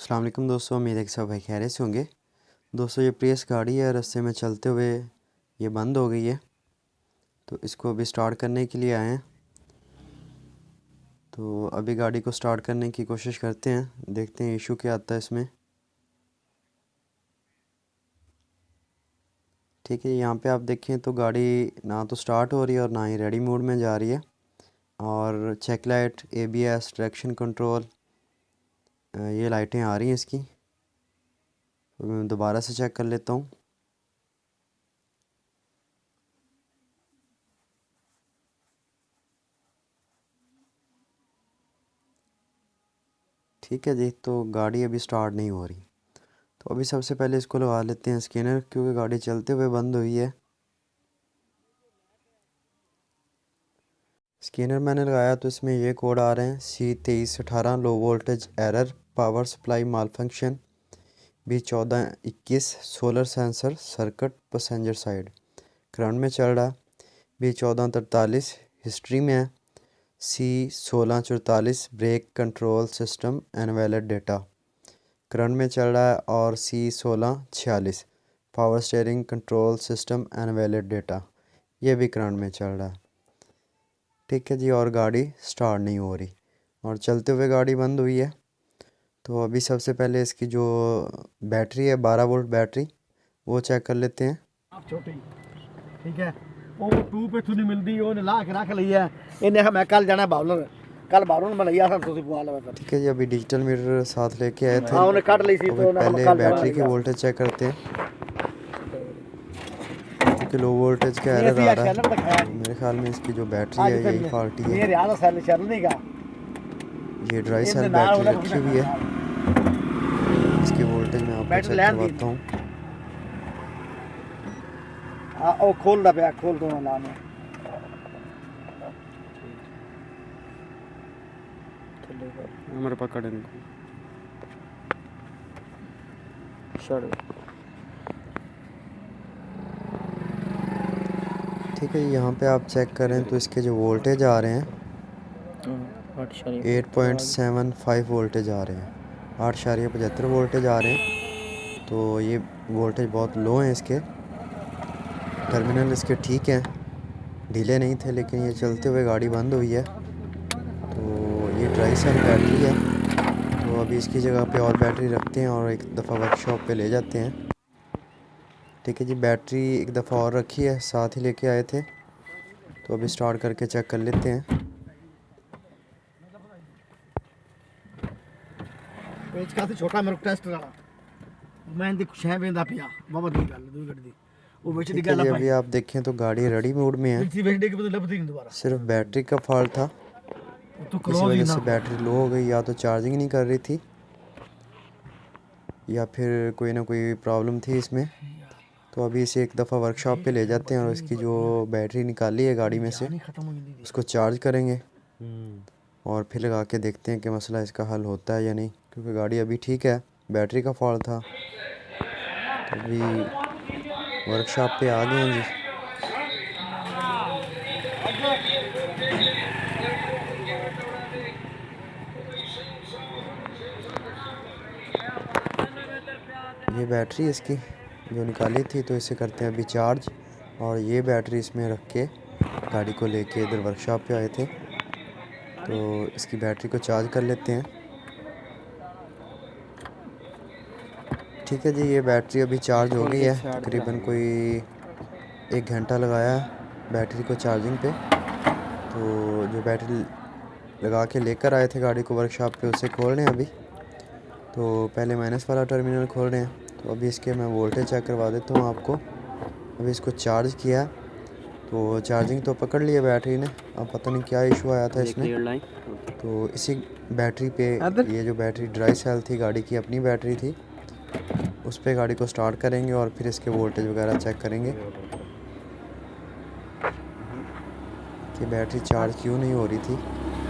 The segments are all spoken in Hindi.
अस्सलाम वालेकुम दोस्तों, उम्मीद है कि सब भाई खैरियत से होंगे। दोस्तों, ये प्रियस गाड़ी है, रास्ते में चलते हुए ये बंद हो गई है, तो इसको अभी स्टार्ट करने के लिए आए हैं। तो अभी गाड़ी को स्टार्ट करने की कोशिश करते हैं, देखते हैं इशू क्या आता है इसमें। ठीक है, यहाँ पे आप देखें तो गाड़ी ना तो स्टार्ट हो रही है और ना ही रेडी मोड में जा रही है। और check light, ABS, traction control, ये लाइटें आ रही हैं इसकी। तो मैं दोबारा से चेक कर लेता हूँ। ठीक है जी, तो गाड़ी अभी स्टार्ट नहीं हो रही। तो अभी सबसे पहले इसको लगा लेते हैं स्कैनर, क्योंकि गाड़ी चलते हुए बंद हुई है। स्कैनर मैंने लगाया तो इसमें ये कोड आ रहे हैं: C2318 low voltage error, power supply malfunction, B1421 solar sensor circuit passenger side, current में चल रहा है। B1443 हिस्ट्री में है। C1644 brake control system and valid data, current में चल रहा है। और C1646 power steering control system and valid data, ये भी करंट में चल रहा है। ठीक है जी, और गाड़ी स्टार्ट नहीं हो रही और चलते हुए गाड़ी बंद हुई है। तो अभी सबसे पहले इसकी जो बैटरी है, 12 वोल्ट बैटरी, वो चेक कर लेते हैं। आप छोटी ठीक है, वो टू पे थोड़ी मिलती है, ला के रख ली है। इन्हें मैं कल जाना बावलन, कल बावलन में लिया था तो पुआ लगा। ठीक है जी, अभी डिजिटल मीटर साथ लेके आए थे। हाँ, उन्हें काट ली थी तो पहले बैटरी की वोल्टेज चेक करते हैं, क्योंकि लो वोल्टेज का एरर आ रहा है। मेरे ख्याल में इसकी जो बैटरी है यही फॉल्टी है। ये ड्राई सेल बैटरी रखी हुई है। इसकी वोल्टेज मैं आपको चेक करवाता हूँ। ओ खोल दे, खोल दो ना में हमारे पकड़ इनको ठीक है, यहाँ पे आप चेक करें तो इसके जो वोल्टेज आ रहे हैं 8.75 वोल्टेज आ रहे हैं, 8.75 वोल्टेज आ रहे हैं। तो ये वोल्टेज बहुत लो हैं इसके। टर्मिनल इसके ठीक हैं, ढीले नहीं थे, लेकिन ये चलते हुए गाड़ी बंद हुई है। तो ये ड्राई सेल बैटरी है। तो अभी इसकी जगह पे और बैटरी रखते हैं और एक दफ़ा वर्कशॉप पे ले जाते हैं। ठीक है जी, बैटरी एक दफ़ा और रखी है, साथ ही लेके आए थे। तो अभी स्टार्ट करके चेक कर लेते हैं। इसका से छोटा मेरे टेस्ट रहा मैं दी कुछ है बेंदा पिया बाबा दी गल दो गड्डी वो बेच दी गल अभी आप देखें तो गाड़ी रेडी मोड में है। सिर्फ बैटरी का फॉल्ट था, इसी वजह से बैटरी लो हो गई, या तो चार्जिंग नहीं कर रही थी या फिर कोई ना कोई प्रॉब्लम थी इसमें। तो अभी इसे एक दफ़ा वर्कशॉप पे ले जाते हैं और इसकी जो बैटरी निकाली है गाड़ी में से उसको चार्ज करेंगे और फिर लगा के देखते हैं कि मसला इसका हल होता है या नहीं, क्योंकि गाड़ी अभी ठीक है, बैटरी का फॉल्ट था। तो अभी वर्कशॉप पे आ गए हैं जी। ये बैटरी इसकी जो निकाली थी, तो इसे करते हैं अभी चार्ज। और ये बैटरी इसमें रख के गाड़ी को लेके इधर वर्कशॉप पे आए थे, तो इसकी बैटरी को चार्ज कर लेते हैं। ठीक है जी, ये बैटरी अभी चार्ज हो गई है। तकरीबन कोई 1 घंटा लगाया बैटरी को चार्जिंग पे। तो जो बैटरी लगा के लेकर आए थे गाड़ी को वर्कशॉप पे, उसे खोल रहे हैं अभी। तो पहले माइनस वाला टर्मिनल खोल रहे हैं। तो अभी इसके मैं वोल्टेज चेक करवा देता हूँ आपको। अभी इसको चार्ज किया तो चार्जिंग तो पकड़ लिया बैटरी ने। अब पता नहीं क्या इशू आया था इसमें। तो इसी बैटरी पे, ये जो बैटरी ड्राई सेल थी गाड़ी की, अपनी बैटरी थी, उस पर गाड़ी को स्टार्ट करेंगे और फिर इसके वोल्टेज वगैरह चेक करेंगे कि बैटरी चार्ज क्यों नहीं हो रही थी,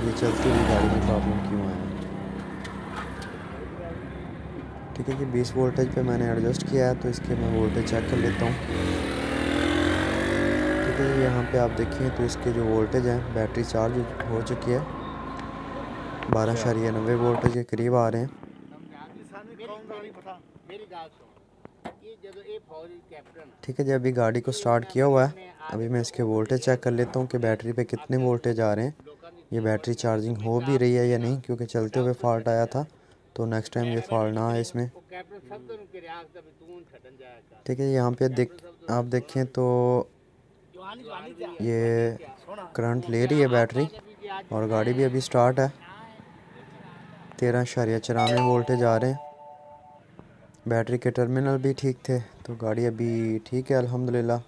ये चलती हुई गाड़ी में प्रॉब्लम क्यों आया। ठीक है कि 20 वोल्टेज पे मैंने एडजस्ट किया है, तो इसके मैं वोल्टेज चेक कर लेता हूँ। ठीक है, यहाँ पे आप देखिए तो इसके जो वोल्टेज हैं, बैटरी चार्ज हो चुकी है, 12.90 वोल्टेज के करीब आ रहे हैं। नहीं पता मेरी गल सुन ये जदों ये फौजी कैप्टन ठीक है जी, अभी गाड़ी को स्टार्ट किया हुआ है। अभी मैं इसके वोल्टेज चेक कर लेता हूँ कि बैटरी पे कितने वोल्टेज आ रहे हैं, ये बैटरी चार्जिंग हो भी रही है या नहीं, क्योंकि चलते हुए फॉल्ट आया था। तो नेक्स्ट टाइम ये फॉल्ट ना आए इसमें। वो कैप्टन सब तो के रियाज का भी तू छटन जाएगा ठीक है, यहाँ पे आप देखें तो ये करंट ले रही है बैटरी, और गाड़ी भी अभी स्टार्ट है। 13.94 वोल्टेज आ रहे हैं। बैटरी के टर्मिनल भी ठीक थे, तो गाड़ी अभी ठीक है अल्हम्दुलिल्लाह।